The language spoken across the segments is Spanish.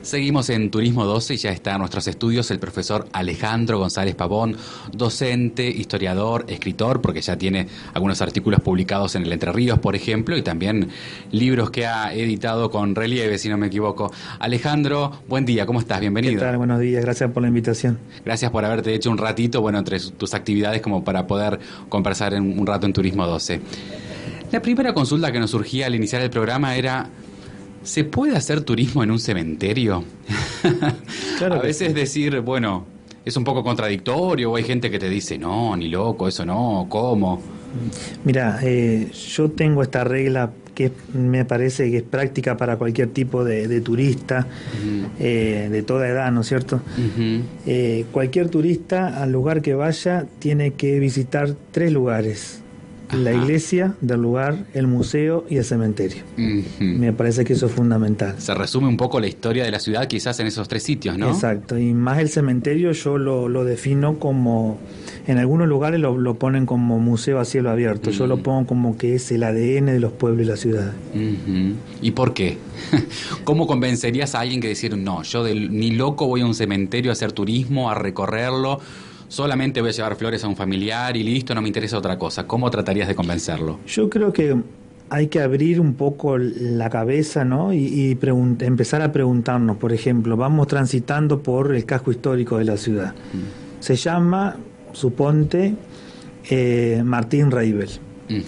Seguimos en Turismo 12 y ya está en nuestros estudios el profesor Alejandro González Pavón, docente, historiador, escritor, porque ya tiene algunos artículos publicados en el Entre Ríos, por ejemplo, y también libros que ha editado con relieve, si no me equivoco. Alejandro, buen día, ¿cómo estás? Bienvenido. ¿Qué tal? Buenos días, gracias por la invitación. Gracias por haberte hecho un ratito, bueno, entre tus actividades como para poder conversar un rato en Turismo 12. La primera consulta que nos surgía al iniciar el programa era: ¿se puede hacer turismo en un cementerio? Claro A veces decir, bueno, es un poco contradictorio, o hay gente que te dice, no, ni loco, eso no, ¿cómo? Mira, yo tengo esta regla que me parece que es práctica para cualquier tipo de turista, de toda edad, ¿no es cierto? Cualquier turista, al lugar que vaya, tiene que visitar 3 lugares. La iglesia del lugar, el museo y el cementerio. Me parece que eso es fundamental. Se resume un poco la historia de la ciudad quizás en esos 3 sitios, ¿no? Exacto, y más el cementerio yo lo defino como, en algunos lugares lo ponen como museo a cielo abierto, yo lo pongo como que es el ADN de los pueblos y las ciudades. ¿Y por qué? ¿Cómo convencerías a alguien que decir, no, yo ni loco voy a un cementerio a hacer turismo, a recorrerlo, solamente voy a llevar flores a un familiar y listo, no me interesa otra cosa? ¿Cómo tratarías de convencerlo? Yo creo que hay que abrir un poco la cabeza, ¿no? Y empezar a preguntarnos, por ejemplo, vamos transitando por el casco histórico de la ciudad. Se llama, suponte, Martín Reibel,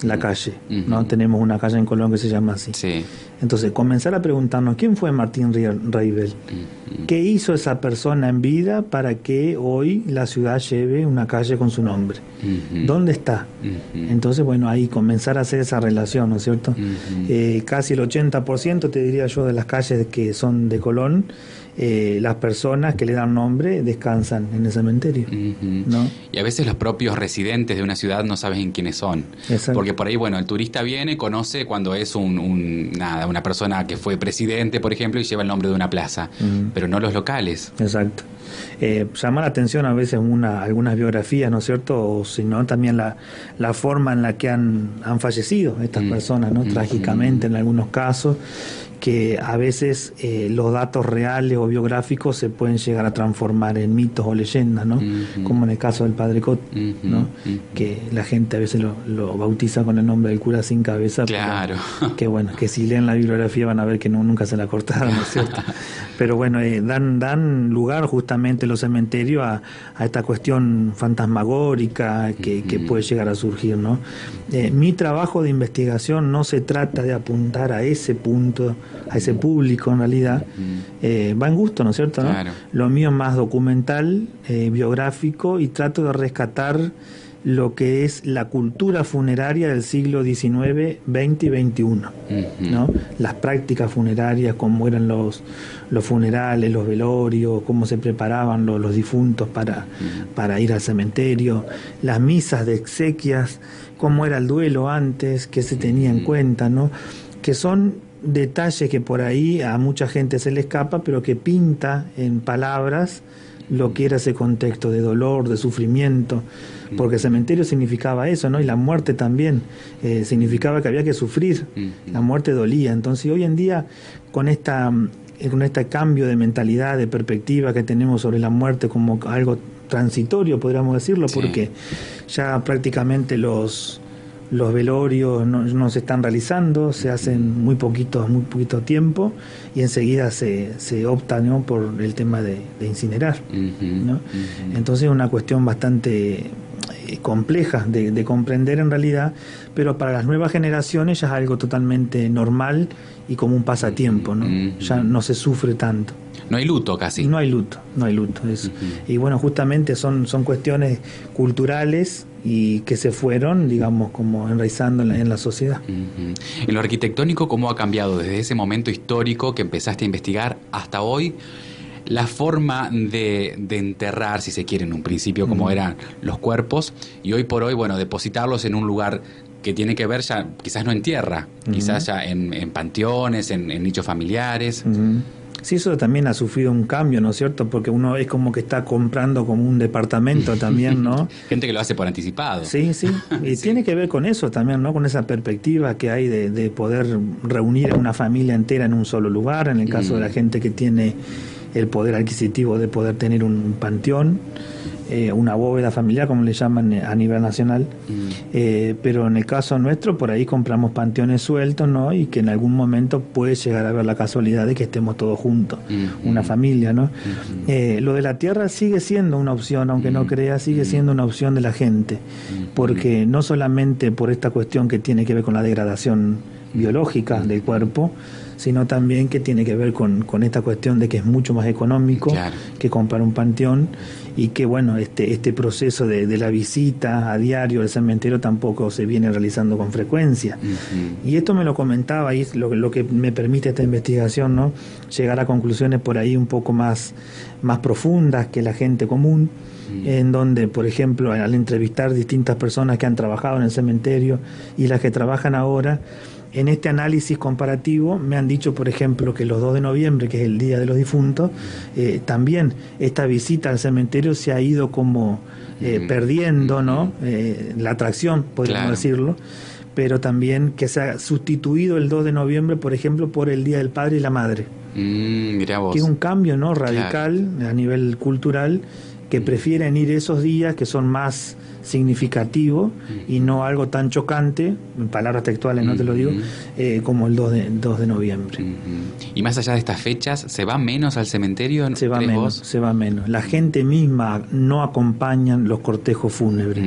la calle, ¿no? Tenemos una calle en Colón que se llama así. Sí. Entonces, comenzar a preguntarnos, ¿quién fue Martín Reibel? ¿Qué hizo esa persona en vida para que hoy la ciudad lleve una calle con su nombre? ¿Dónde está? Entonces, bueno, ahí comenzar a hacer esa relación, ¿no es cierto? Casi el 80%, te diría yo, de las calles que son de Colón, las personas que le dan nombre descansan en el cementerio, ¿no? Y a veces los propios residentes de una ciudad no saben quiénes son. Exacto. Porque por ahí, bueno, el turista viene, conoce cuando es una persona que fue presidente, por ejemplo, y lleva el nombre de una plaza, pero no los locales. Exacto. Llama la atención a veces algunas biografías, ¿no es cierto? O si no, también la forma en la que han fallecido estas personas, ¿no? Trágicamente en algunos casos, que a veces los datos reales o biográficos se pueden llegar a transformar en mitos o leyendas, ¿no? Como en el caso del Padre Cot, ¿no? Que la gente a veces lo bautiza con el nombre del cura sin cabeza. Claro. Que bueno, que si leen la bibliografía van a ver que nunca se la cortaron, ¿no es cierto? Pero bueno, dan lugar justamente los cementerios a esta cuestión fantasmagórica que puede llegar a surgir, ¿no? Mi trabajo de investigación no se trata de apuntar a ese punto, a ese público en realidad, va en gusto, ¿no es cierto? ¿No? Claro. Lo mío es más documental, biográfico, y trato de rescatar lo que es la cultura funeraria del siglo XIX, XX y XXI, ¿no? Las prácticas funerarias, cómo eran los funerales, los velorios, cómo se preparaban los difuntos para ir al cementerio, las misas de exequias, cómo era el duelo antes, qué se tenía en cuenta, ¿no? Que son detalles que por ahí a mucha gente se le escapa, pero que pinta en palabras lo que era ese contexto de dolor, de sufrimiento, porque cementerio significaba eso, ¿no? Y la muerte también significaba que había que sufrir, la muerte dolía. Entonces hoy en día, con este cambio de mentalidad, de perspectiva que tenemos sobre la muerte como algo transitorio, podríamos decirlo, porque ya prácticamente los velorios no se están realizando, se hacen muy poquito tiempo, y enseguida se opta, ¿no?, por el tema de incinerar, ¿no? Entonces es una cuestión bastante compleja de comprender en realidad, pero para las nuevas generaciones ya es algo totalmente normal y como un pasatiempo, ¿no? Ya no se sufre tanto. No hay luto casi. No hay luto. Eso. Y bueno, justamente son cuestiones culturales y que se fueron, digamos, como enraizando en la sociedad. En lo arquitectónico, ¿cómo ha cambiado desde ese momento histórico que empezaste a investigar hasta hoy la forma de enterrar, si se quiere, en un principio, como eran los cuerpos, y hoy por hoy, bueno, depositarlos en un lugar que tiene que ver ya, quizás no en tierra, quizás ya en panteones, en nichos familiares? Sí, eso también ha sufrido un cambio, ¿no es cierto? Porque uno es como que está comprando como un departamento también, ¿no? Gente que lo hace por anticipado. Sí, sí, y sí. Tiene que ver con eso también, ¿no? Con esa perspectiva que hay de poder reunir a una familia entera en un solo lugar, en el caso de la gente que tiene el poder adquisitivo de poder tener un panteón, una bóveda familiar, como le llaman a nivel nacional, pero en el caso nuestro, por ahí compramos panteones sueltos, ¿no? Y que en algún momento puede llegar a haber la casualidad de que estemos todos juntos, una familia, ¿no? Lo de la tierra sigue siendo una opción, aunque no crea, sigue siendo una opción de la gente, porque no solamente por esta cuestión que tiene que ver con la degradación biológica del cuerpo, sino también que tiene que ver con esta cuestión de que es mucho más económico que comprar un panteón, y que bueno, este proceso de la visita a diario al cementerio tampoco se viene realizando con frecuencia. Y esto me lo comentaba, y es lo que me permite esta investigación, ¿no? Llegar a conclusiones por ahí un poco más profundas que la gente común, en donde, por ejemplo, al entrevistar distintas personas que han trabajado en el cementerio y las que trabajan ahora, en este análisis comparativo me han dicho, por ejemplo, que los 2 de noviembre, que es el Día de los Difuntos, también esta visita al cementerio se ha ido como perdiendo, ¿no? La atracción, podríamos decirlo, pero también que se ha sustituido el 2 de noviembre, por ejemplo, por el Día del Padre y la Madre. Mirá vos. Que es un cambio, ¿no? Radical a nivel cultural, que prefieren ir esos días que son más significativos y no algo tan chocante, en palabras textuales no te lo digo, como el 2 de noviembre. Y más allá de estas fechas, ¿se va menos al cementerio? Se va menos. La gente misma no acompaña los cortejos fúnebres,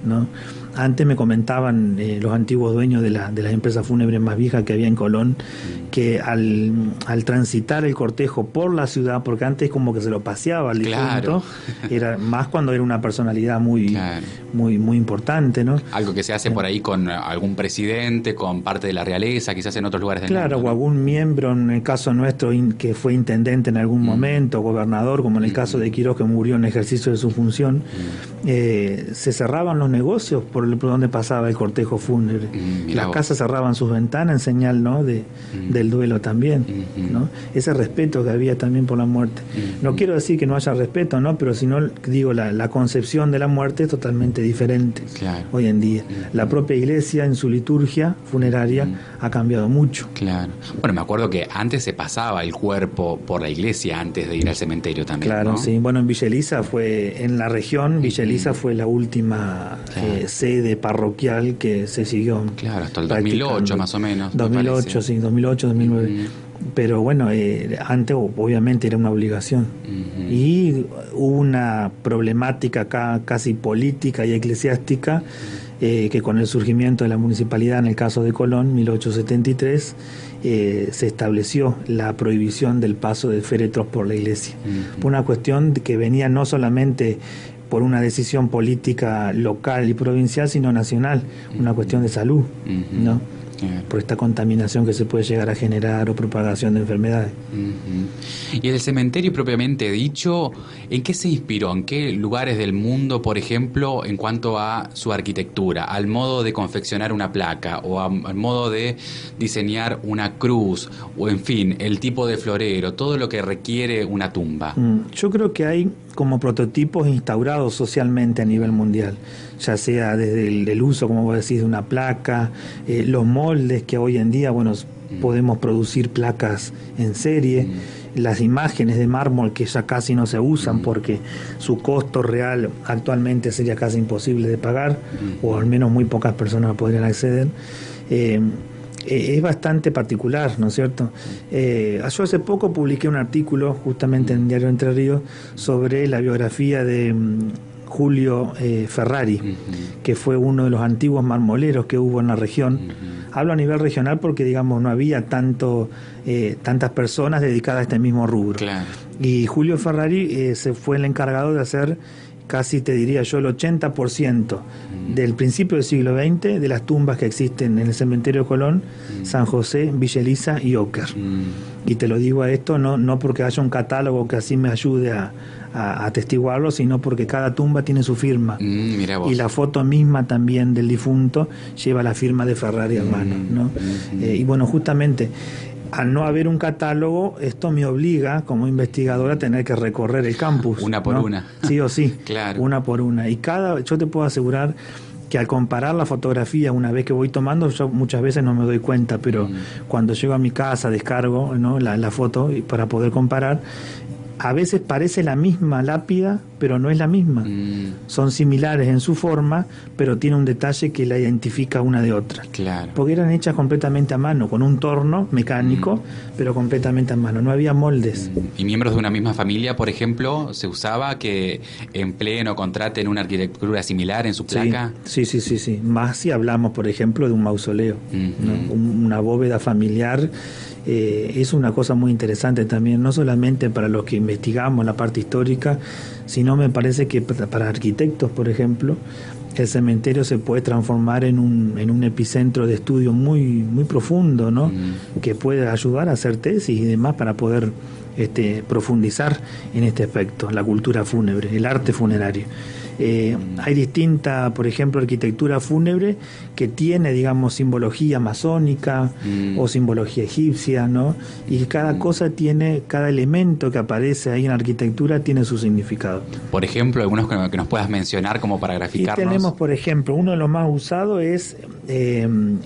¿no? Antes me comentaban los antiguos dueños de las empresas fúnebres más viejas que había en Colón, que al transitar el cortejo por la ciudad, porque antes como que se lo paseaba al difunto, era más cuando era una personalidad muy importante, ¿no? Algo que se hace por ahí con algún presidente, con parte de la realeza, quizás en otros lugares del mundo. Claro, o algún miembro, en el caso nuestro, que fue intendente en algún momento, gobernador, como en el caso de Quirós, que murió en ejercicio de su función. Se cerraban los negocios por donde pasaba el cortejo fúnebre. Las casas cerraban sus ventanas en señal, ¿no? del duelo también, ¿no? Ese respeto que había también por la muerte. No quiero decir que no haya respeto, ¿no? Pero si no, digo, la concepción de la muerte es totalmente diferente hoy en día. La propia iglesia en su liturgia funeraria ha cambiado mucho. Claro. Bueno, me acuerdo que antes se pasaba el cuerpo por la iglesia antes de ir al cementerio también. Claro, ¿no? Sí. Bueno, en Villa Elisa en la región, Villa Elisa fue la última sede parroquial que se siguió. Claro, hasta el 2008 más o menos. 2008, sí, 2008, 2009. Pero bueno, antes obviamente era una obligación. Y hubo una problemática acá casi política y eclesiástica, que con el surgimiento de la municipalidad, en el caso de Colón, 1873, se estableció la prohibición del paso de féretros por la iglesia. Por una cuestión que venía no solamente por una decisión política local y provincial, sino nacional, una cuestión de salud, ¿no? Por esta contaminación que se puede llegar a generar o propagación de enfermedades. Y el cementerio propiamente dicho, ¿en qué se inspiró? ¿En qué lugares del mundo, por ejemplo, en cuanto a su arquitectura, al modo de confeccionar una placa o al modo de diseñar una cruz, o en fin, el tipo de florero, todo lo que requiere una tumba? Yo creo que hay como prototipos instaurados socialmente a nivel mundial, ya sea desde el uso, como vos decís, de una placa, los moldes que hoy en día, bueno, podemos producir placas en serie, las imágenes de mármol que ya casi no se usan porque su costo real actualmente sería casi imposible de pagar, o al menos muy pocas personas podrían acceder. Es bastante particular, ¿no es cierto? Yo hace poco publiqué un artículo justamente en Diario Entre Ríos sobre la biografía de Julio Ferrari, que fue uno de los antiguos marmoleros que hubo en la región. Hablo a nivel regional porque, digamos, no había tantas personas dedicadas a este mismo rubro. Y Julio Ferrari se fue el encargado de hacer casi, te diría yo, el 80% del principio del siglo XX de las tumbas que existen en el cementerio de Colón, San José, Villa Elisa y Oker. Y te lo digo a esto no porque haya un catálogo que así me ayude a atestiguarlo, sino porque cada tumba tiene su firma. Y la foto misma también del difunto lleva la firma de Ferrari, hermano, ¿no? Y bueno, justamente al no haber un catálogo, esto me obliga como investigador a tener que recorrer el campus. Una por una. Sí o sí, Claro. una por una. Y yo te puedo asegurar que al comparar la fotografía una vez que voy tomando, yo muchas veces no me doy cuenta, pero cuando llego a mi casa descargo, ¿no?, la foto para poder comparar. A veces parece la misma lápida, pero no es la misma. Son similares en su forma, pero tiene un detalle que la identifica una de otra. Claro. Porque eran hechas completamente a mano, con un torno mecánico, pero completamente a mano. No había moldes. Y miembros de una misma familia, por ejemplo, ¿se usaba que empleen o contraten una arquitectura similar en su placa? Sí. Más si hablamos, por ejemplo, de un mausoleo, ¿no? Una bóveda familiar. Es una cosa muy interesante también, no solamente para los que investigamos la parte histórica, sino me parece que para arquitectos, por ejemplo, el cementerio se puede transformar en un epicentro de estudio muy, muy profundo, ¿no? Que puede ayudar a hacer tesis y demás para poder profundizar en este aspecto, la cultura fúnebre, el arte funerario. Hay distinta, por ejemplo, arquitectura fúnebre que tiene, digamos, simbología masónica o simbología egipcia, ¿no? Y cada cosa tiene, cada elemento que aparece ahí en la arquitectura tiene su significado. Por ejemplo, algunos que nos puedas mencionar como para graficarnos. Y tenemos, por ejemplo, uno de los más usados es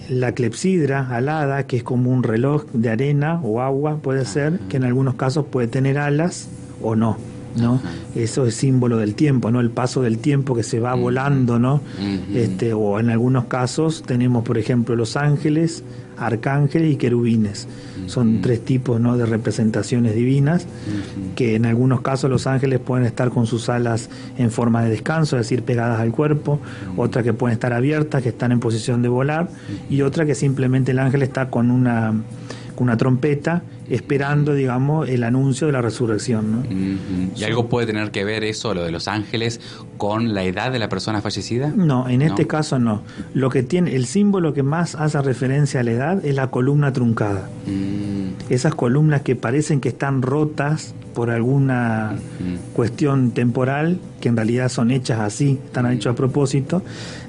la clepsidra alada, que es como un reloj de arena o agua, puede ser, que en algunos casos puede tener alas o no, ¿no? Eso es símbolo del tiempo, ¿no? El paso del tiempo que se va volando, ¿no? O en algunos casos tenemos, por ejemplo, los ángeles, arcángeles y querubines. Son tres tipos, ¿no?, de representaciones divinas, que en algunos casos los ángeles pueden estar con sus alas en forma de descanso, es decir, pegadas al cuerpo, otras que pueden estar abiertas, que están en posición de volar, y otra que simplemente el ángel está con una trompeta esperando, digamos, el anuncio de la resurrección, ¿no? ¿Y algo puede tener que ver eso, lo de los ángeles, con la edad de la persona fallecida? No, en este caso no. Lo que tiene, el símbolo que más hace referencia a la edad es la columna truncada. Esas columnas que parecen que están rotas por alguna cuestión temporal, que en realidad son hechas así, están hechas a propósito,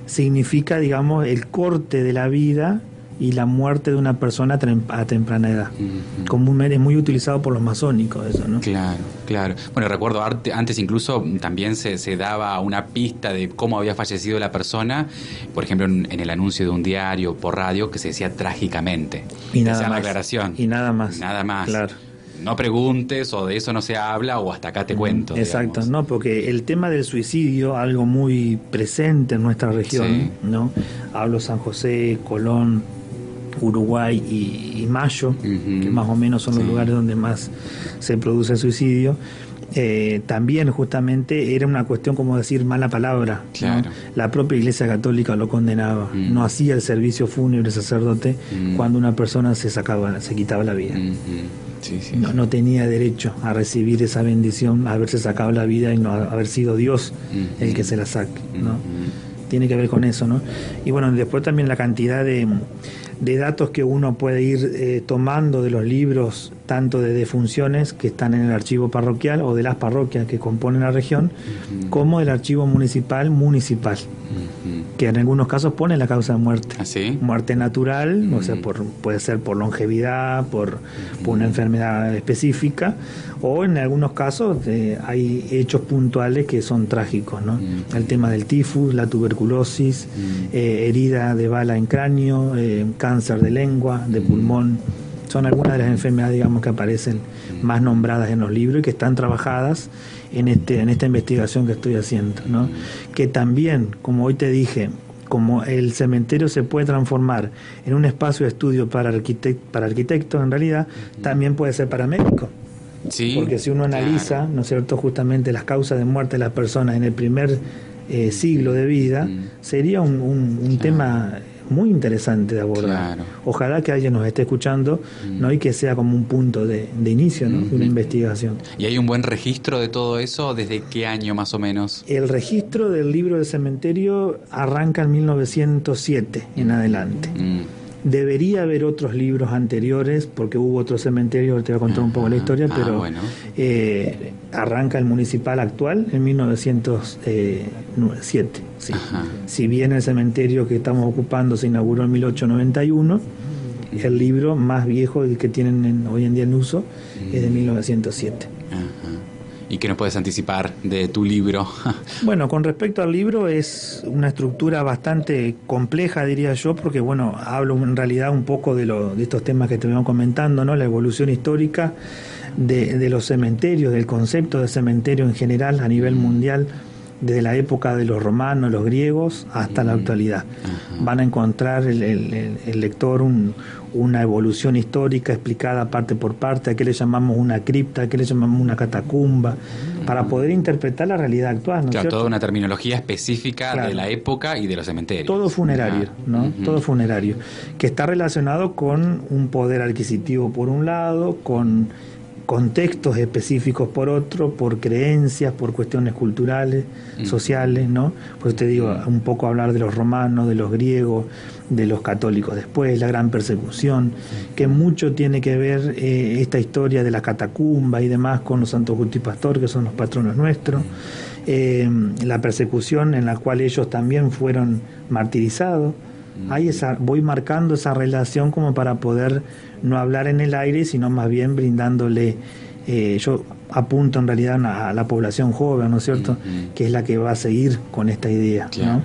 significa, digamos, el corte de la vida y la muerte de una persona a temprana edad. Comúnmente es muy utilizado por los masónicos eso, ¿no? Claro. Bueno, recuerdo antes incluso también se daba una pista de cómo había fallecido la persona, por ejemplo en el anuncio de un diario por radio que se decía trágicamente. Y nada más. La aclaración. Y nada más. Nada más. Claro. No preguntes, o de eso no se habla, o hasta acá te cuento. Exacto, digamos. ¿no? Porque el tema del suicidio, algo muy presente en nuestra región, ¿no? Hablo San José, Colón, Uruguay y Mayo, que más o menos son los lugares donde más se produce el suicidio. También justamente era una cuestión, como decir, mala palabra, claro, ¿no? La propia Iglesia Católica lo condenaba, no hacía el servicio fúnebre sacerdote cuando una persona se quitaba la vida. No tenía derecho a recibir esa bendición, a haberse sacado la vida y no haber sido Dios el que se la saque, ¿no? Tiene que ver con eso, ¿no? Y bueno, después también la cantidad de datos que uno puede ir tomando de los libros, tanto de defunciones que están en el archivo parroquial o de las parroquias que componen la región, como del archivo municipal, que en algunos casos pone la causa de muerte. ¿Ah, sí? Muerte natural, o sea, puede ser por longevidad, por una enfermedad específica, o en algunos casos hay hechos puntuales que son trágicos, ¿no? El tema del tifus, la tuberculosis, herida de bala en cráneo, cáncer de lengua, de pulmón. Son algunas de las enfermedades, digamos, que aparecen más nombradas en los libros y que están trabajadas en esta investigación que estoy haciendo, ¿no? Que también, como hoy te dije, como el cementerio se puede transformar en un espacio de estudio para arquitectos, en realidad, también puede ser para médicos. Sí, porque si uno analiza, ¿no es cierto?, justamente las causas de muerte de las personas en el primer siglo de vida, sería un tema muy interesante de abordar. Ojalá que alguien nos esté escuchando, ¿no? Y que sea como un punto de inicio, ¿no? De una investigación. ¿Y hay un buen registro de todo eso? ¿Desde qué año más o menos? El registro del libro del cementerio arranca en 1907 en adelante. Debería haber otros libros anteriores, porque hubo otro cementerio, te voy a contar un poco la historia, pero bueno. Arranca el municipal actual en 1907. Sí. Si bien el cementerio que estamos ocupando se inauguró en 1891, El libro más viejo que tienen hoy en día en uso es de 1907. ¿Y qué nos puedes anticipar de tu libro? Bueno, con respecto al libro, es una estructura bastante compleja, diría yo, porque bueno, hablo en realidad un poco de estos temas que estuvimos comentando, ¿no? La evolución histórica de los cementerios, del concepto de cementerio en general a nivel mundial, desde la época de los romanos, los griegos, hasta la actualidad. Van a encontrar el lector una evolución histórica explicada parte por parte, a qué le llamamos una cripta, a qué le llamamos una catacumba, para poder interpretar la realidad actual, ¿no es cierto? Toda una terminología específica de la época y de los cementerios. Todo funerario, ¿no? Todo funerario, que está relacionado con un poder adquisitivo por un lado, con contextos específicos por otro, por creencias, por cuestiones culturales, sociales, ¿no? Pues te digo, un poco hablar de los romanos, de los griegos, de los católicos después, la gran persecución, que mucho tiene que ver esta historia de la catacumba y demás con los santos Justo y Pastor, que son los patronos nuestros, la persecución en la cual ellos también fueron martirizados. Voy marcando esa relación como para poder no hablar en el aire, sino más bien brindándole, yo apunto en realidad a la población joven, ¿no es cierto?, que es la que va a seguir con esta idea, ¿no?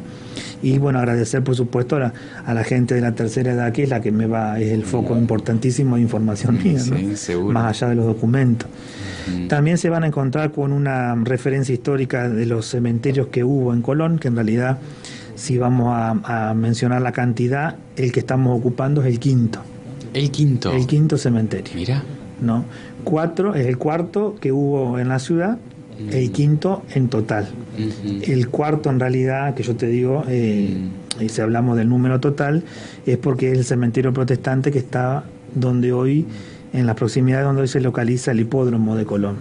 Y bueno, agradecer por supuesto a la gente de la tercera edad, que es la que es el foco importantísimo de información mía, ¿no? Seguro. Más allá de los documentos. También se van a encontrar con una referencia histórica de los cementerios que hubo en Colón, que en realidad, si vamos a mencionar la cantidad, el que estamos ocupando es el quinto. ¿El quinto? El quinto cementerio. Mira. ¿No? 4 es el cuarto que hubo en la ciudad, el quinto en total. El cuarto, en realidad, que yo te digo, y si hablamos del número total, es porque es el cementerio protestante que está donde hoy, en las proximidades donde hoy se localiza el hipódromo de Colón,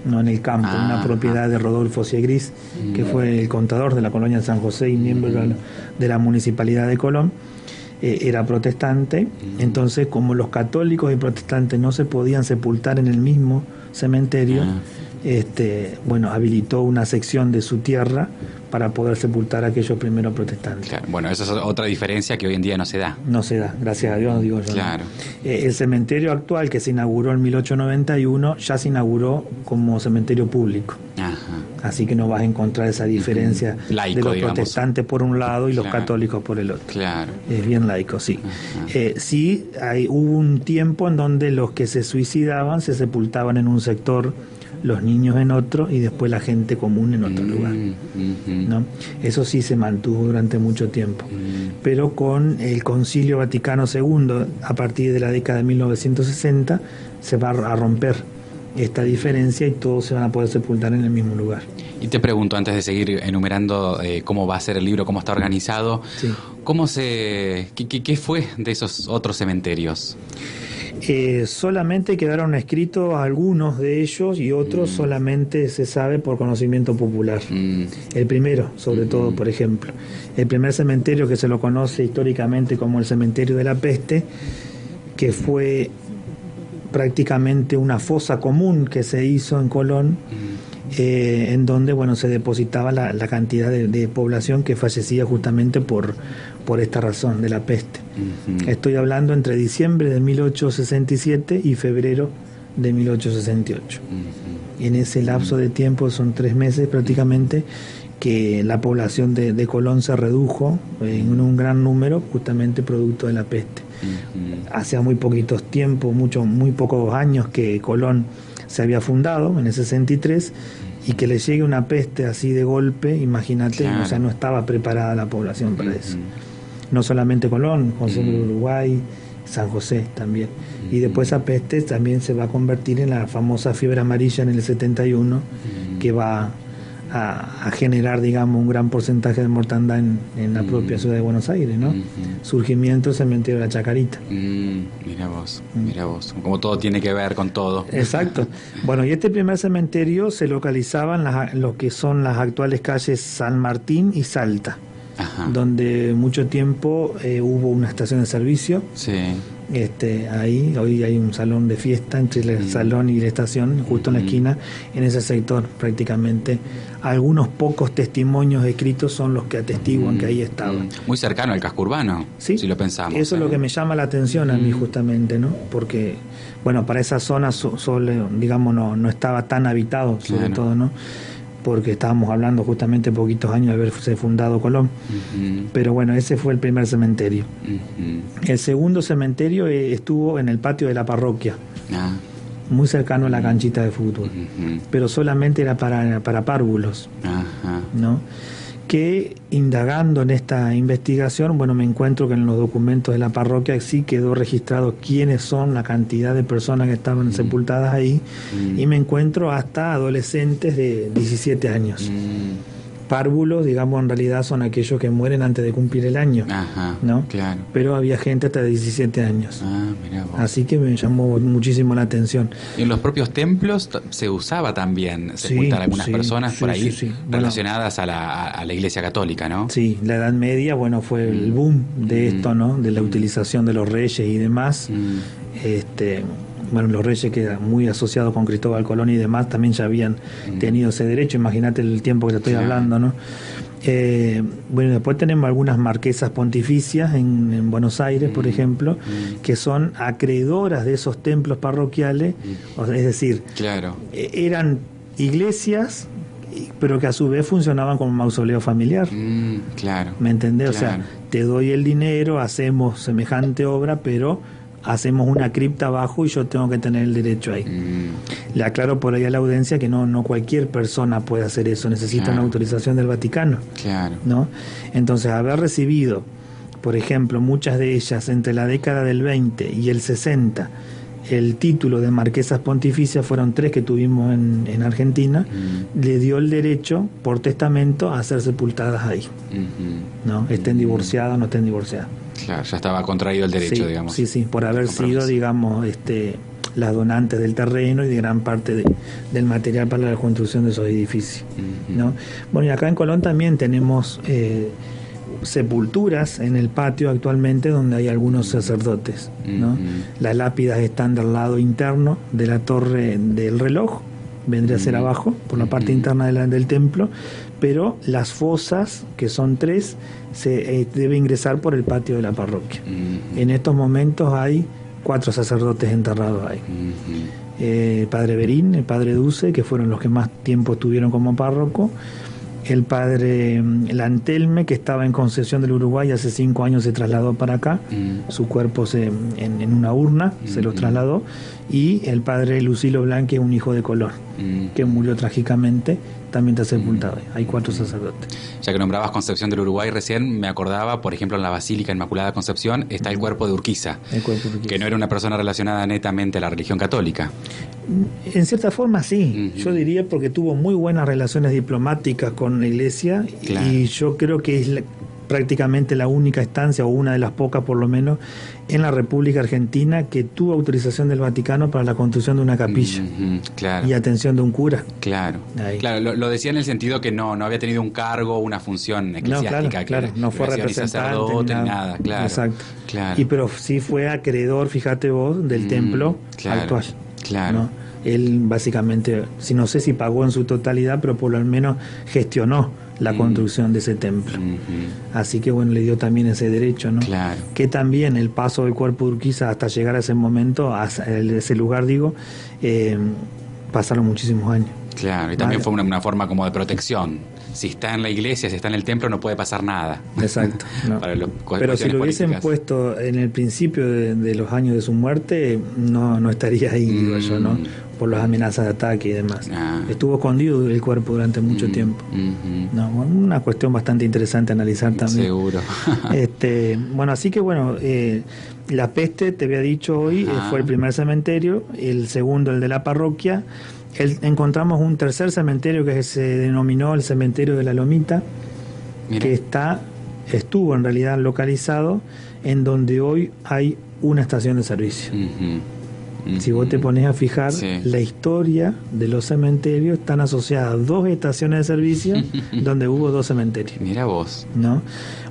no en el campo, una propiedad de Rodolfo Siegris, que fue el contador de la colonia de San José y miembro de la municipalidad de Colón. Era protestante, entonces como los católicos y protestantes no se podían sepultar en el mismo cementerio, bueno, habilitó una sección de su tierra para poder sepultar a aquellos primeros protestantes. Claro. Bueno, esa es otra diferencia que hoy en día no se da. No se da, gracias a Dios, digo yo. Claro. El cementerio actual, que se inauguró en 1891, ya se inauguró como cementerio público. Así que no vas a encontrar esa diferencia laico, de los digamos, protestantes por un lado y los católicos por el otro. Claro. Es bien laico, sí. Sí, hubo un tiempo en donde los que se suicidaban se sepultaban en un sector, los niños en otro y después la gente común en otro lugar, ¿no? Eso sí se mantuvo durante mucho tiempo, pero con el Concilio Vaticano II, a partir de la década de 1960, se va a romper esta diferencia y todos se van a poder sepultar en el mismo lugar. Y te pregunto, antes de seguir enumerando cómo va a ser el libro, cómo está organizado, sí. ¿Qué fue de esos otros cementerios? Solamente quedaron escritos algunos de ellos y otros solamente se sabe por conocimiento popular. El primero, sobre todo, por ejemplo. El primer cementerio que se lo conoce históricamente como el cementerio de la peste, que fue prácticamente una fosa común que se hizo en Colón, en donde bueno, se depositaba la cantidad de población que fallecía justamente por esta razón de la peste. Estoy hablando entre diciembre de 1867 y febrero de 1868. Y en ese lapso de tiempo, son 3 meses prácticamente, que la población de Colón se redujo en un gran número, justamente producto de la peste. Hace muy poquitos tiempos, muy pocos años que Colón se había fundado, en el 63, y que le llegue una peste así de golpe, imagínate, claro. O sea, no estaba preparada la población para eso. No solamente Colón, Uruguay, San José también. Y después esa peste también se va a convertir en la famosa fiebre amarilla en el 71, que va a generar, digamos, un gran porcentaje de mortandad en la propia ciudad de Buenos Aires, ¿no? Surgimiento del cementerio de la Chacarita. Mira vos, como todo tiene que ver con todo. Exacto. Bueno, y este primer cementerio se localizaba en lo que son las actuales calles San Martín y Salta, donde mucho tiempo hubo una estación de servicio. Sí. Ahí hoy hay un salón de fiesta entre el salón y la estación, justo en la esquina, en ese sector prácticamente. Algunos pocos testimonios escritos son los que atestiguan que ahí estaba. Muy cercano al casco urbano, sí, si lo pensamos. Eso es lo que me llama la atención a mí justamente, ¿no? Porque, bueno, para esa zona digamos, no estaba tan habitado, sobre todo, ¿no? Porque estábamos hablando justamente poquitos años de haberse fundado Colón. Pero bueno, ese fue el primer cementerio. El segundo cementerio estuvo en el patio de la parroquia, muy cercano a la canchita de fútbol, pero solamente era para párvulos, ¿no? Que indagando en esta investigación, bueno, me encuentro que en los documentos de la parroquia sí quedó registrado quiénes son, la cantidad de personas que estaban sepultadas ahí, y me encuentro hasta adolescentes de 17 años. Párvulos, digamos, en realidad son aquellos que mueren antes de cumplir el año, ¿no? Claro. Pero había gente hasta de 17 años. Mirá vos. Así que me llamó muchísimo la atención. Y en los propios templos se usaba también sepultar a algunas personas por ahí relacionadas a la Iglesia Católica, ¿no? Sí, la Edad Media, bueno, fue el boom de esto, ¿no? De la utilización de los reyes y demás. Bueno, los reyes que eran muy asociados con Cristóbal Colón y demás también ya habían tenido ese derecho. Imagínate el tiempo que te estoy hablando, ¿no? Bueno, después tenemos algunas marquesas pontificias en Buenos Aires, por ejemplo, que son acreedoras de esos templos parroquiales, es decir, eran iglesias, pero que a su vez funcionaban como mausoleo familiar. ¿Me entendés? O sea, te doy el dinero, hacemos semejante obra, pero hacemos una cripta abajo y yo tengo que tener el derecho ahí. Le aclaro por ahí a la audiencia que no cualquier persona puede hacer eso, necesita una autorización del Vaticano, ¿no? Entonces, haber recibido, por ejemplo, muchas de ellas entre la década del 20 y el 60, el título de marquesas pontificias, fueron 3 que tuvimos en Argentina, le dio el derecho por testamento a ser sepultadas ahí, ¿no? Estén divorciadas o no estén divorciadas. Claro, ya estaba contraído el derecho, digamos. Sí, por haber sido, digamos, las donantes del terreno y de gran parte del material para la construcción de esos edificios, ¿no? Bueno, y acá en Colón también tenemos sepulturas en el patio actualmente donde hay algunos sacerdotes, ¿no? Las lápidas están del lado interno de la torre del reloj, vendría a ser abajo, por la parte interna del templo, pero las fosas, que son 3, se debe ingresar por el patio de la parroquia. En estos momentos hay 4 sacerdotes enterrados ahí. El padre Berín, el padre Duce, que fueron los que más tiempo estuvieron como párroco, el padre Lantelme, que estaba en Concepción del Uruguay, hace 5 años se trasladó para acá, su cuerpo en una urna se lo trasladó, y el padre Lucilo Blanque, un hijo de Colón, que murió trágicamente, también está sepultado. Hay 4 sacerdotes. Ya que nombrabas Concepción del Uruguay recién, me acordaba, por ejemplo, en la Basílica Inmaculada Concepción está el cuerpo de Urquiza, que no era una persona relacionada netamente a la religión católica. En cierta forma sí, yo diría, porque tuvo muy buenas relaciones diplomáticas con la Iglesia, y yo creo que es prácticamente la única estancia, o una de las pocas por lo menos, en la República Argentina que tuvo autorización del Vaticano para la construcción de una capilla y atención de un cura. Claro, lo decía en el sentido que no había tenido un cargo, una función eclesiástica. Claro, no fue representante ni nada. Exacto. Y pero sí fue acreedor, fíjate vos, del templo actual. ¿No? Él básicamente, no sé si pagó en su totalidad, pero por lo menos gestionó la construcción de ese templo. Así que bueno, le dio también ese derecho, ¿no? Que también el paso del cuerpo de Urquiza hasta llegar a ese momento, a ese lugar, pasaron muchísimos años. Claro, y también fue una forma como de protección. Si está en la iglesia, si está en el templo, no puede pasar nada. Exacto. No. Pero si lo hubiesen puesto en el principio de los años de su muerte, no estaría ahí, digo yo, ¿no? Por las amenazas de ataque y demás. Estuvo escondido el cuerpo durante mucho tiempo. No, una cuestión bastante interesante a analizar también. Seguro. Bueno, así que bueno, La Peste, te había dicho hoy, fue el primer cementerio, el segundo el de la parroquia. Encontramos un tercer cementerio que se denominó el cementerio de la Lomita. Mira. Que estuvo en realidad localizado en donde hoy hay una estación de servicio. Si vos te pones a fijar, la historia de los cementerios están asociadas a 2 estaciones de servicio donde hubo 2 cementerios. Mira vos. ¿No?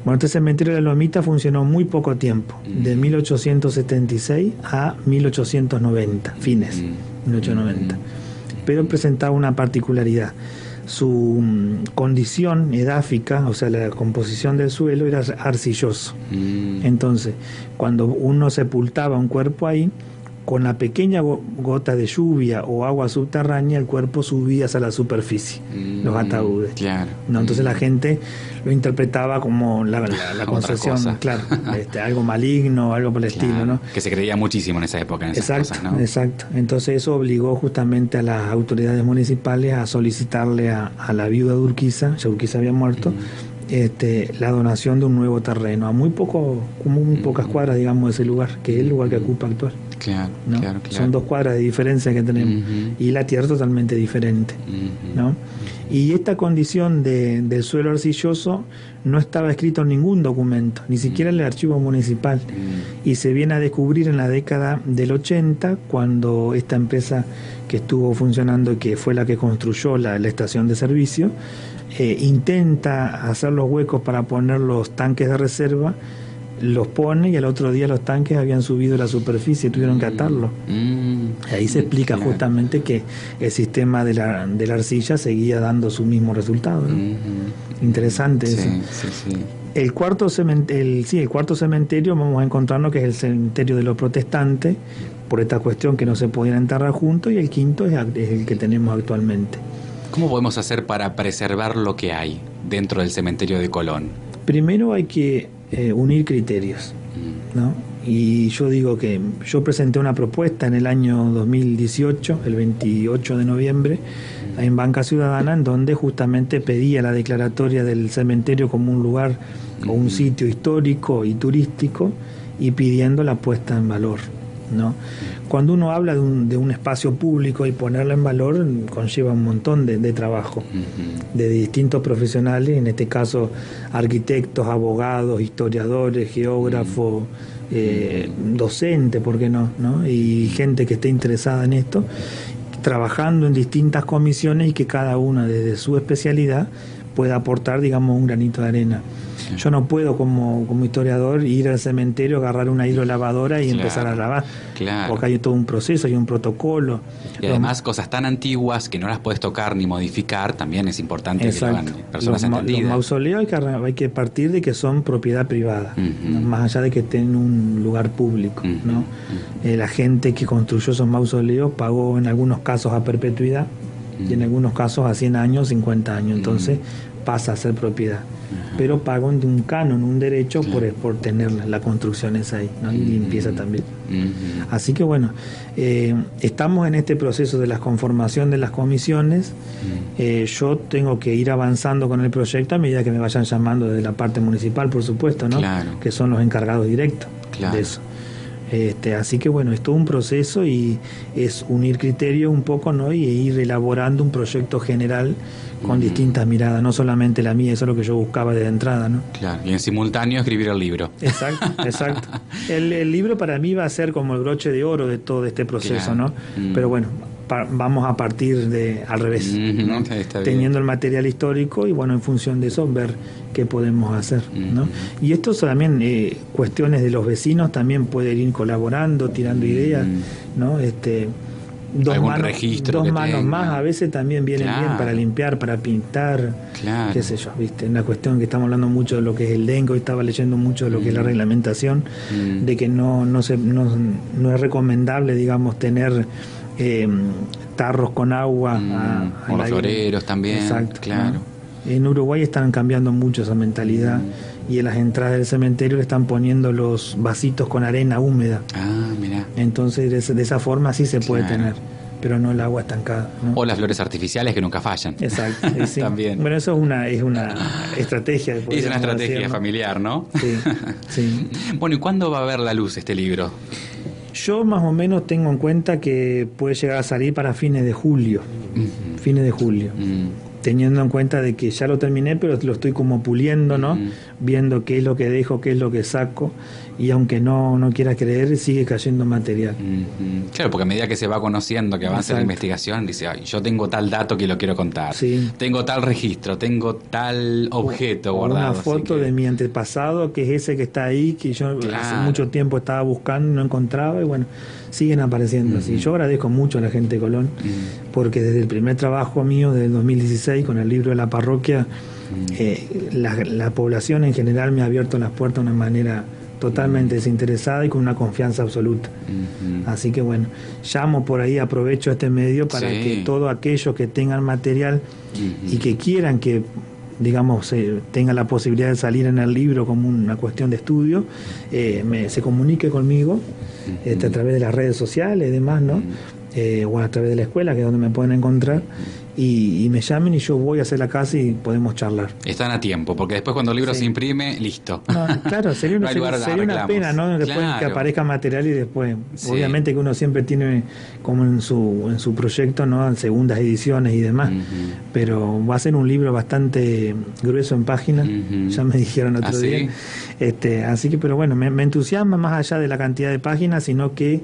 Bueno, este cementerio de la Lomita funcionó muy poco tiempo, de 1876 a 1890, fines 1890. Pero presentaba una particularidad. Su condición edáfica, o sea, la composición del suelo era arcilloso. Entonces, cuando uno sepultaba un cuerpo ahí, con la pequeña gota de lluvia o agua subterránea, el cuerpo subía hacia la superficie, los ataúdes. Claro. ¿No? Entonces la gente lo interpretaba como la concesión, claro, algo maligno, algo por el estilo, ¿no? Que se creía muchísimo en esa época, en esas cosas, ¿no? Exacto. Entonces eso obligó justamente a las autoridades municipales a solicitarle a la viuda de Urquiza, ya Urquiza había muerto, la donación de un nuevo terreno, a muy pocas cuadras, digamos, de ese lugar, que es el lugar que ocupa actual. Claro, ¿no? claro. Son 2 cuadras de diferencia que tenemos, y la tierra totalmente diferente, ¿no? Y esta condición del suelo arcilloso no estaba escrito en ningún documento, ni siquiera en el archivo municipal, y se viene a descubrir en la década del 80, cuando esta empresa que estuvo funcionando y que fue la que construyó la estación de servicio, intenta hacer los huecos para poner los tanques de reserva, los pone y al otro día los tanques habían subido la superficie y tuvieron que atarlo. Ahí se explica justamente que el sistema de la arcilla seguía dando su mismo resultado, ¿no? Interesante eso. Sí. El cuarto cementerio vamos a encontrarnos que es el cementerio de los protestantes, por esta cuestión que no se podían enterrar juntos, y el quinto es el que tenemos actualmente. ¿Cómo podemos hacer para preservar lo que hay dentro del cementerio de Colón? Primero hay que unir criterios, ¿no? Y yo digo que yo presenté una propuesta en el año 2018, el 28 de noviembre, en Banca Ciudadana, en donde justamente pedía la declaratoria del cementerio como un lugar o un sitio histórico y turístico, y pidiendo la puesta en valor, ¿no? Cuando uno habla de un espacio público y ponerlo en valor, conlleva un montón de trabajo de distintos profesionales, en este caso arquitectos, abogados, historiadores, geógrafos, docentes, ¿por qué no? Y gente que esté interesada en esto, trabajando en distintas comisiones y que cada una desde su especialidad pueda aportar, digamos, un granito de arena. Yo no puedo como historiador ir al cementerio, agarrar una hidrolavadora y empezar a lavar, porque hay todo un proceso, hay un protocolo. Y además cosas tan antiguas que no las puedes tocar ni modificar, también es importante que lo hagan personas entendidas. Los mausoleos hay que partir de que son propiedad privada, ¿no? Más allá de que estén en un lugar público, ¿no? La gente que construyó esos mausoleos pagó en algunos casos a perpetuidad y en algunos casos a 100 años, 50 años, entonces pasa a ser propiedad. Pero pago un canon, un derecho por tener la construcción esa ahí, ¿no? Y limpieza también. Así que bueno, estamos en este proceso de la conformación de las comisiones. Yo tengo que ir avanzando con el proyecto a medida que me vayan llamando desde la parte municipal, por supuesto, ¿no? Que son los encargados directos de eso. Así que bueno, es todo un proceso y es unir criterios un poco, ¿no? Y ir elaborando un proyecto general con distintas miradas, no solamente la mía, eso es lo que yo buscaba desde entrada, ¿no? Claro, y en simultáneo escribir el libro. Exacto. El libro para mí va a ser como el broche de oro de todo este proceso, ¿no? Pero bueno, vamos a partir al revés, ¿no? Teniendo el material histórico y bueno, en función de eso ver qué podemos hacer, ¿no? Y esto también, cuestiones de los vecinos también pueden ir colaborando, tirando ideas, ¿no? Dos manos más a veces también vienen bien para limpiar, para pintar, qué sé yo, ¿viste? Una cuestión que estamos hablando mucho de lo que es el dengue, hoy estaba leyendo mucho de lo que es la reglamentación, de que no es recomendable, digamos, tener tarros con agua o los floreros también. Exacto, claro. ¿no? En Uruguay están cambiando mucho esa mentalidad y en las entradas del cementerio le están poniendo los vasitos con arena húmeda. Mirá. Entonces de esa forma sí se puede tener, pero no el agua estancada, ¿no? O las flores artificiales que nunca fallan. Exacto, sí. También. Bueno, eso es una estrategia. Es una estrategia familiar, ¿no? Sí. Bueno, ¿y cuándo va a ver la luz este libro? Yo más o menos tengo en cuenta que puede llegar a salir para fines de julio. teniendo en cuenta de que ya lo terminé, pero lo estoy como puliendo, ¿no? Viendo qué es lo que dejo, qué es lo que saco, y aunque no quiera creer, sigue cayendo material. Claro, porque a medida que se va conociendo, que avanza la investigación, dice, ay, yo tengo tal dato que lo quiero contar, tengo tal registro, tengo tal objeto guardado. Una foto de mi antepasado, que es ese que está ahí, que yo hace mucho tiempo estaba buscando y no encontraba, y bueno, siguen apareciendo así. Yo agradezco mucho a la gente de Colón, porque desde el primer trabajo mío del 2016 con el libro de la parroquia, la población en general me ha abierto las puertas de una manera totalmente desinteresada y con una confianza absoluta. Así que bueno, llamo por ahí, aprovecho este medio para que todos aquellos que tengan material y que quieran que, digamos, tengan la posibilidad de salir en el libro como una cuestión de estudio, se comunique conmigo a través de las redes sociales y demás, ¿no? O a través de la escuela, que es donde me pueden encontrar, y me llamen y yo voy a hacer la casa y podemos charlar. Están a tiempo, porque después cuando el libro se imprime, listo. No, claro, sería una, no sería una pena, ¿no? Después que aparezca material y después, obviamente que uno siempre tiene como en su proyecto, ¿no? Segundas ediciones y demás, pero va a ser un libro bastante grueso en páginas, ya me dijeron otro día. Así que, pero bueno, me entusiasma más allá de la cantidad de páginas, sino que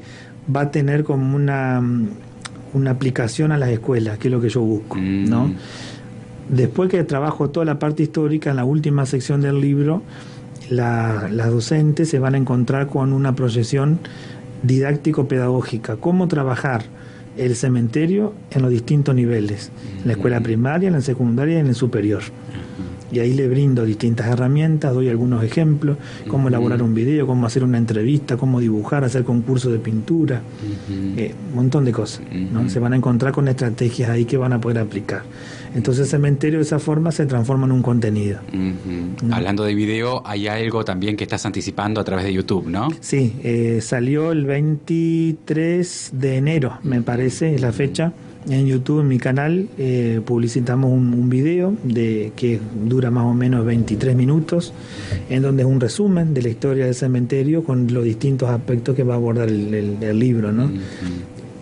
va a tener como una aplicación a las escuelas, que es lo que yo busco, ¿no? Después que trabajo toda la parte histórica, en la última sección del libro, las docentes se van a encontrar con una proyección didáctico-pedagógica, cómo trabajar el cementerio en los distintos niveles, en la escuela primaria, en la secundaria y en el superior. Y ahí le brindo distintas herramientas, doy algunos ejemplos, cómo elaborar un video, cómo hacer una entrevista, cómo dibujar, hacer concursos de pintura, un montón de cosas, ¿no? Se van a encontrar con estrategias ahí que van a poder aplicar. Entonces el cementerio de esa forma se transforma en un contenido. ¿No? Hablando de video, hay algo también que estás anticipando a través de YouTube, ¿no? Sí, salió el 23 de enero, me parece, es la fecha. En YouTube, en mi canal, publicitamos un video que dura más o menos 23 minutos, en donde es un resumen de la historia del cementerio con los distintos aspectos que va a abordar el libro, ¿no?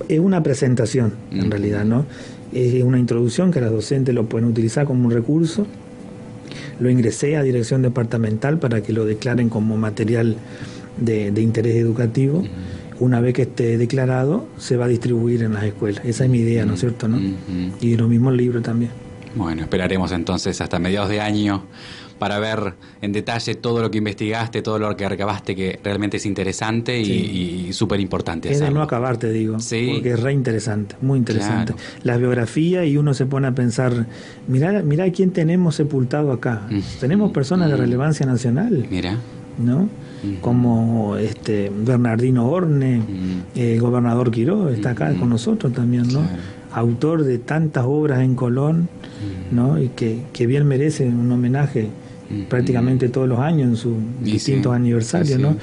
Es una presentación, en realidad, ¿no? Es una introducción que las docentes lo pueden utilizar como un recurso. Lo ingresé a dirección departamental para que lo declaren como material de interés educativo. Una vez que esté declarado, se va a distribuir en las escuelas. Esa es mi idea, ¿no es cierto? ¿No? Y lo mismo el libro también. Bueno, esperaremos entonces hasta mediados de año para ver en detalle todo lo que investigaste, todo lo que recabaste, que realmente es interesante y súper importante. Es de no acabar, te digo, porque es re interesante, muy interesante. Claro. La biografía, y uno se pone a pensar, mirá quién tenemos sepultado acá. Tenemos personas de relevancia nacional. Mira. ¿No? Como Bernardino Horne, el gobernador Quiró está acá con nosotros también, ¿no? Claro. Autor de tantas obras en Colón, ¿no? Y que bien merece un homenaje prácticamente todos los años en sus distintos aniversarios, ¿no?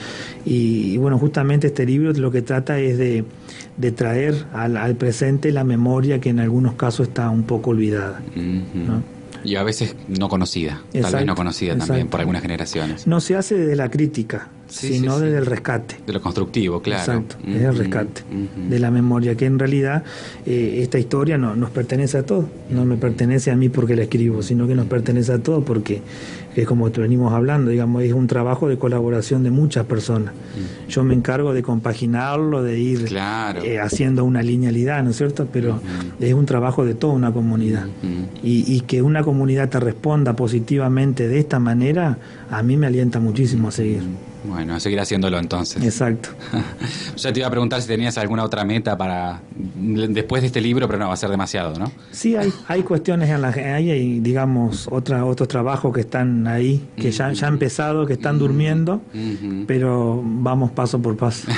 Y bueno, justamente este libro lo que trata es de traer al presente la memoria que en algunos casos está un poco olvidada, ¿no? Y a veces no conocida, tal vez no conocida también por algunas generaciones. No se hace desde la crítica, sino desde el rescate. De lo constructivo, claro. Exacto, es el rescate de la memoria, que en realidad esta historia nos pertenece a todos. No me pertenece a mí porque la escribo, sino que nos pertenece a todos porque, es como venimos hablando, digamos, es un trabajo de colaboración de muchas personas. Yo me encargo de compaginarlo, de ir haciendo una linealidad, ¿no es cierto? Pero es un trabajo de toda una comunidad. Y que una comunidad te responda positivamente de esta manera, a mí me alienta muchísimo a seguir. Bueno, a seguir haciéndolo entonces. Exacto. Ya te iba a preguntar si tenías alguna otra meta para después de este libro, pero no, va a ser demasiado, ¿no? Sí, hay cuestiones hay digamos, otros trabajos que están ahí, que ya han empezado, que están durmiendo, pero vamos paso por paso.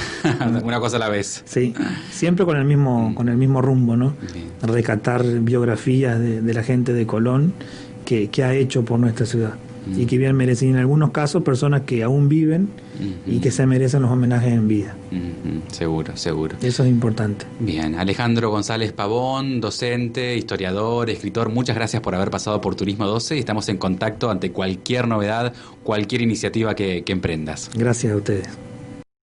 Una cosa a la vez. Sí, siempre con el mismo rumbo, ¿no? Bien. Recatar biografías de la gente de Colón que ha hecho por nuestra ciudad. Y que bien merecen, en algunos casos, personas que aún viven y que se merecen los homenajes en vida. Seguro. Eso es importante. Bien, Alejandro González Pavón, docente, historiador, escritor, muchas gracias por haber pasado por Turismo 12 y estamos en contacto ante cualquier novedad, cualquier iniciativa que emprendas. Gracias a ustedes.